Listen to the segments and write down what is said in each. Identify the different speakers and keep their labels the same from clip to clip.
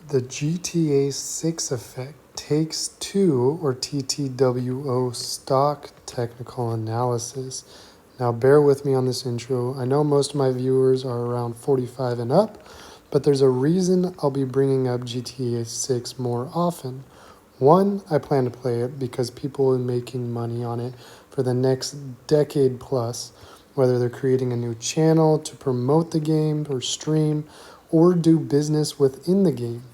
Speaker 1: The GTA 6 effect takes two, or TTWO, stock technical analysis. Now bear with me on this intro. I know most of my viewers are around 45 and up, but there's a reason I'll be bringing up GTA 6 more often. One, I plan to play it because people are making money on it for the next decade plus, whether they're creating a new channel to promote the game or stream or do business within the game.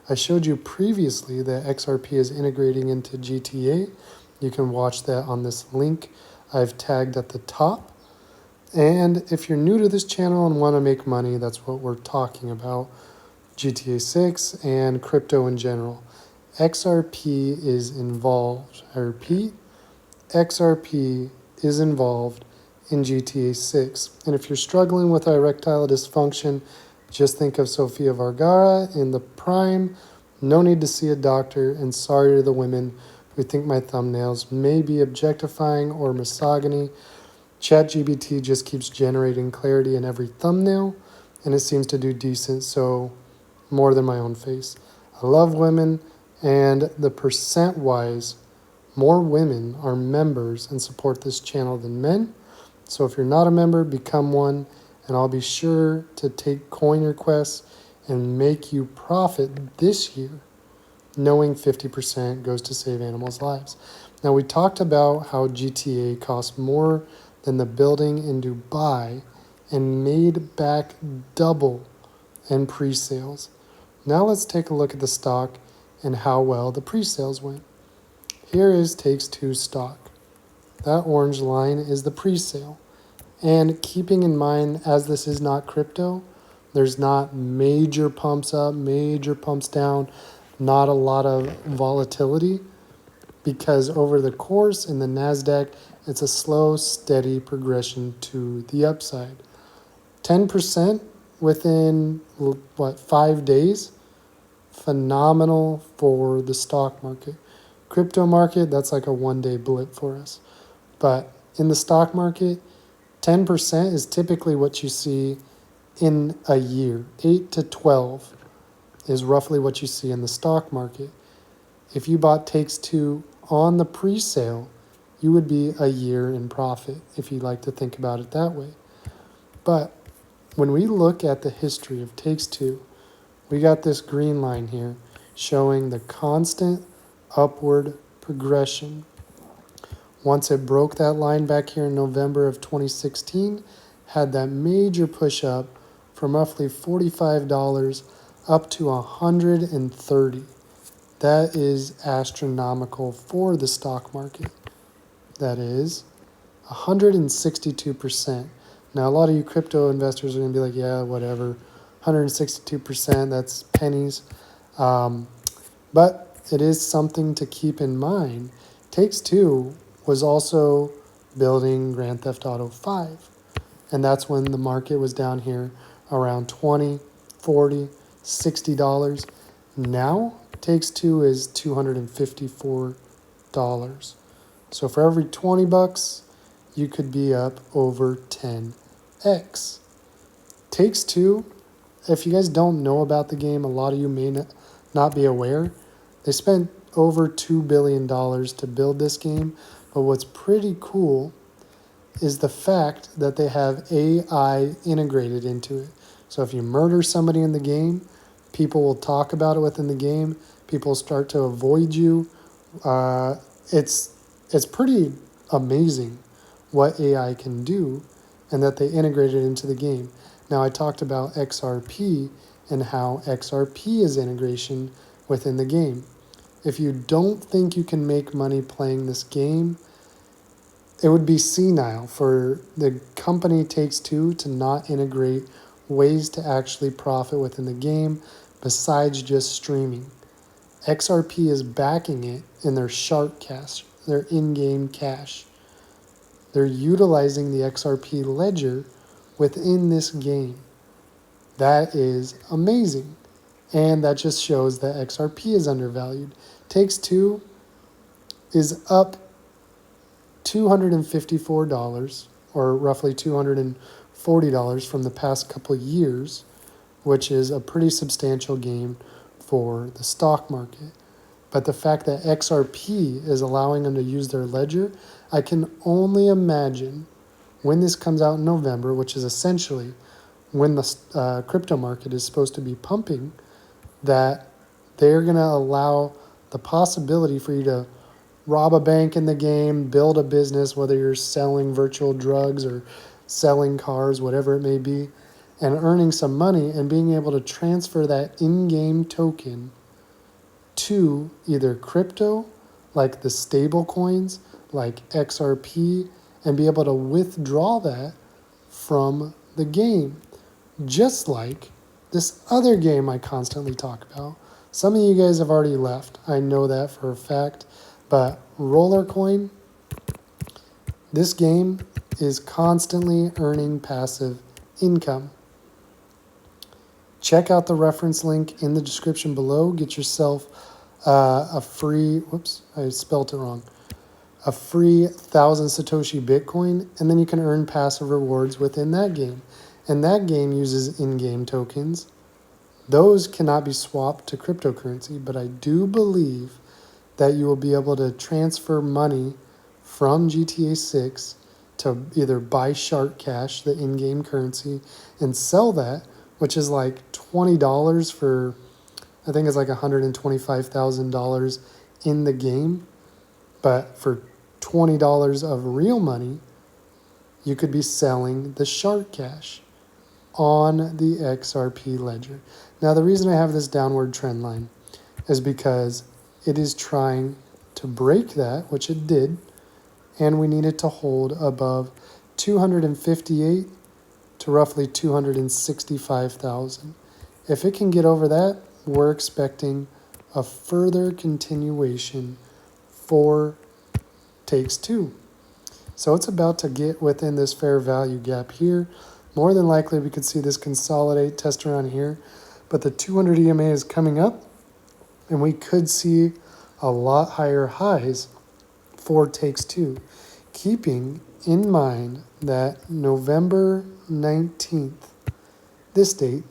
Speaker 1: I showed you previously that XRP is integrating into GTA. You can watch that on this link I've tagged at the top. And if you're new to this channel and want to make money, that's what we're talking about. GTA 6 and crypto in general. XRP is involved. I repeat, XRP is involved in GTA 6. And if you're struggling with erectile dysfunction, just think of Sofia Vergara in the prime. No need to see a doctor, and sorry to the women who think my thumbnails may be objectifying or misogyny. ChatGPT just keeps generating clarity in every thumbnail, and it seems to do decent, so more than my own face. I love women, and the percent-wise, more women are members and support this channel than men. So if you're not a member, become one, and I'll be sure to take coin requests and make you profit this year, knowing 50% goes to save animals' lives. Now, we talked about how GTA costs more than the building in Dubai and made back double in pre-sales. Now let's take a look at the stock and how well the pre-sales went. Here is Takes-Two stock. That orange line is the pre-sale. And keeping in mind, as this is not crypto, there's not major pumps up, major pumps down, not a lot of volatility, because over the course in the NASDAQ, it's a slow, steady progression to the upside. 10% within, 5 days? Phenomenal for the stock market. Crypto market, that's like a one-day blip for us. But in the stock market, 10% is typically what you see in a year. 8 to 12 is roughly what you see in the stock market. If you bought Takes-Two on the pre-sale, you would be a year in profit, if you like to think about it that way. But when we look at the history of Takes-Two, we got this green line here showing the constant upward progression. Once it broke that line back here in November of 2016, had that major push up from roughly $45 up to $130. That is astronomical for the stock market. That is 162%. Now, a lot of you crypto investors are going to be like, yeah, whatever, 162%, that's pennies. But it is something to keep in mind. Takes-Two was also building Grand Theft Auto 5. And that's when the market was down here around $20, $40, $60. Now, Takes-Two is $254. So for every 20 bucks, you could be up over 10x. Takes-Two, if you guys don't know about the game, a lot of you may not be aware, they spent over $2 billion to build this game. But what's pretty cool is the fact that they have AI integrated into it. So if you murder somebody in the game, people will talk about it within the game. People start to avoid you. It's pretty amazing what AI can do and that they integrated into the game. Now, I talked about XRP and how XRP is integration within the game. If you don't think you can make money playing this game, it would be senile for the company Takes-Two to not integrate ways to actually profit within the game besides just streaming. XRP is backing it in their shark cash, their in-game cash. They're utilizing the XRP ledger within this game. That is amazing. And that just shows that XRP is undervalued. Takes-Two is up $254, or roughly $240 from the past couple years, which is a pretty substantial gain for the stock market. But the fact that XRP is allowing them to use their ledger, I can only imagine when this comes out in November, which is essentially when the crypto market is supposed to be pumping, that they're going to allow the possibility for you to rob a bank in the game, build a business, whether you're selling virtual drugs or selling cars, whatever it may be, and earning some money and being able to transfer that in-game token to either crypto, like the stable coins, like XRP, and be able to withdraw that from the game. Just like this other game I constantly talk about. Some of you guys have already left. I know that for a fact. But Rollercoin, this game is constantly earning passive income. Check out the reference link in the description below. Get yourself a free, whoops, I spelled it wrong. A free 1,000 Satoshi Bitcoin, and then you can earn passive rewards within that game. And that game uses in-game tokens. Those cannot be swapped to cryptocurrency, but I do believe that you will be able to transfer money from GTA 6 to either buy Shark Cash, the in-game currency, and sell that, which is like $20 for, I think it's like $125,000 in the game. But for $20 of real money, you could be selling the Shark Cash on the XRP ledger. Now, the reason I have this downward trend line is because it is trying to break that, which it did, and we need it to hold above 258 to roughly 265,000. If it can get over that, we're expecting a further continuation for takes two. So it's about to get within this fair value gap here. More than likely, we could see this consolidate, test around here, but the 200 EMA is coming up, and we could see a lot higher highs for takes two, keeping in mind that November 19th, this date,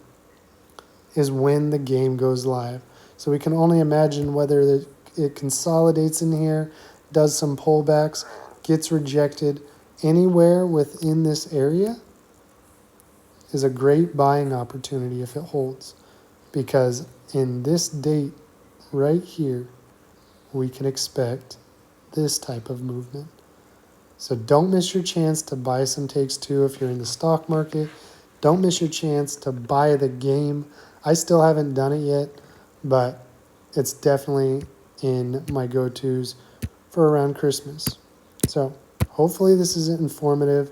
Speaker 1: is when the game goes live. So we can only imagine whether it consolidates in here, does some pullbacks, gets rejected. Anywhere within this area is a great buying opportunity if it holds, because in this date right here, we can expect this type of movement. So don't miss your chance to buy some takes two if you're in the stock market. Don't miss your chance to buy the game. I still haven't done it yet, but it's definitely in my go-tos for around Christmas. So hopefully this is informative.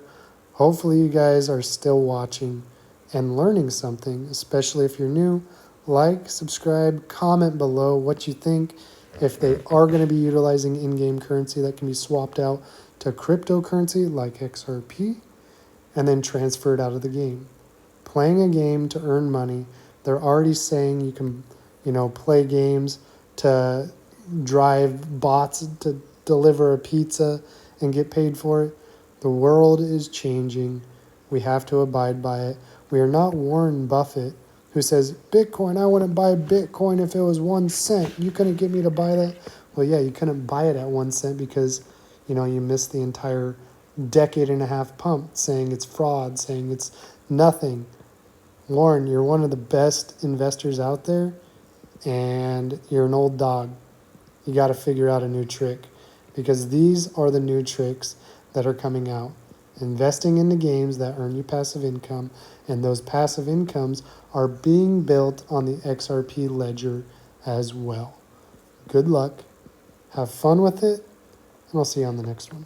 Speaker 1: Hopefully you guys are still watching and learning something, especially if you're new. Like, subscribe, comment below what you think, if they are going to be utilizing in-game currency that can be swapped out to cryptocurrency like XRP and then transferred out of the game. Playing a game to earn money, they're already saying you can, play games to drive bots to deliver a pizza and get paid for it. The world is changing. We have to abide by it. We are not Warren Buffett, who says, Bitcoin, I wouldn't buy Bitcoin if it was 1 cent. You couldn't get me to buy that. Well, yeah, you couldn't buy it at 1 cent because, you missed the entire decade and a half pump saying it's fraud, saying it's nothing. Warren, you're one of the best investors out there, and you're an old dog. You got to figure out a new trick, because these are the new tricks that are coming out. Investing into games that earn you passive income, and those passive incomes are being built on the XRP ledger as well. Good luck. Have fun with it, and I'll see you on the next one.